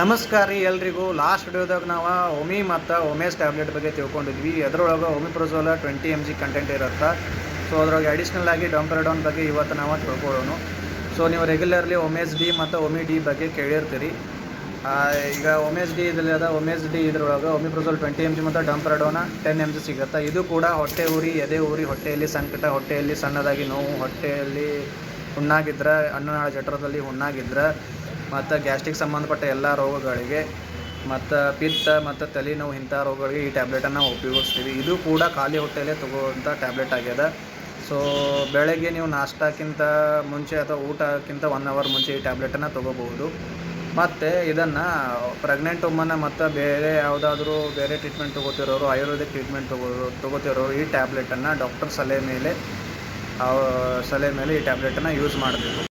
ನಮಸ್ಕಾರ ರೀ ಎಲ್ರಿಗೂ. ಲಾಸ್ಟ್ ವಿಡಿಯೋದಾಗ ನಾವು ಒಮಿ ಮತ್ತು ಒಮೇಸ್ ಟ್ಯಾಬ್ಲೆಟ್ ಬಗ್ಗೆ ತಿಳ್ಕೊಂಡಿದ್ವಿ. ಅದರೊಳಗೆ ಒಮಿಪ್ರೊಸೋಲ್ 20 mg ಕಂಟೆಂಟ್ ಇರುತ್ತೆ. ಸೊ ಅದ್ರೊಳಗೆ ಅಡಿಷ್ನಲ್ ಆಗಿ ಡಾಂಪರಡಾನ್ ಬಗ್ಗೆ ಇವತ್ತು ನಾವು ತಿಳ್ಕೊಳ್ಳೋಣ. ಸೊ ನೀವು ರೆಗ್ಯುಲರ್ಲಿ ಒಮೇಸ್ ಡಿ ಮತ್ತು ಒಮಿ ಡಿ ಬಗ್ಗೆ ಕೇಳಿರ್ತೀರಿ. ಈಗ ಒಮೇಸ್ ಡಿ ಇದೆಲ್ಲ ಒಮೇಸ್ ಡಿ ಇದ್ರೊಳಗೆ ಒಮಿಪ್ರೊಸೋಲ್ 20 mg ಮತ್ತು ಡಾಂಪರಡೋನ 10 mg ಸಿಗುತ್ತೆ. ಇದು ಕೂಡ ಹೊಟ್ಟೆ ಉರಿ, ಎದೆ ಉರಿ, ಹೊಟ್ಟೆಯಲ್ಲಿ ಸಂಕಟ, ಹೊಟ್ಟೆಯಲ್ಲಿ ಸಣ್ಣದಾಗಿ ನೋವು, ಹೊಟ್ಟೆಯಲ್ಲಿ ಹುಣ್ಣಾಗಿದ್ರೆ, ಅನ್ನನಾಳ ಜಠರದಲ್ಲಿ ಹುಣ್ಣಾಗಿದ್ರೆ ಮತ್ತು ಗ್ಯಾಸ್ಟ್ರಿಕ್ ಸಂಬಂಧಪಟ್ಟ ಎಲ್ಲ ರೋಗಗಳಿಗೆ ಮತ್ತು ಪಿತ್ತ ಮತ್ತು ತಲೆನೋವು ಇಂಥ ರೋಗಗಳಿಗೆ ಈ ಟ್ಯಾಬ್ಲೆಟನ್ನು ನಾವು ಉಪಯೋಗಿಸ್ತೀವಿ. ಇದು ಕೂಡ ಖಾಲಿ ಹೊಟ್ಟೆಯಲ್ಲೇ ತೊಗೊಳ್ಳೋಂಥ ಟ್ಯಾಬ್ಲೆಟ್ ಆಗ್ಯದ. ಸೊ ಬೆಳಗ್ಗೆ ನೀವು ನಾಷ್ಟಕ್ಕಿಂತ ಮುಂಚೆ ಅಥವಾ ಊಟಕ್ಕಿಂತ 1 hour ಮುಂಚೆ ಈ ಟ್ಯಾಬ್ಲೆಟನ್ನು ತೊಗೋಬಹುದು. ಮತ್ತು ಇದನ್ನು ಪ್ರೆಗ್ನೆಂಟ್ ವುಮನ್ ಮತ್ತು ಬೇರೆ ಯಾವುದಾದ್ರೂ ಬೇರೆ ಟ್ರೀಟ್ಮೆಂಟ್ ತೊಗೋತಿರೋರು, ಆಯುರ್ವೇದಿಕ್ ಟ್ರೀಟ್ಮೆಂಟ್ ತೊಗೋತಿರೋರು ಈ ಟ್ಯಾಬ್ಲೆಟನ್ನು ಡಾಕ್ಟರ್ ಸಲಹೆ ಮೇಲೆ ಈ ಟ್ಯಾಬ್ಲೆಟನ್ನು ಯೂಸ್ ಮಾಡಬೇಕು.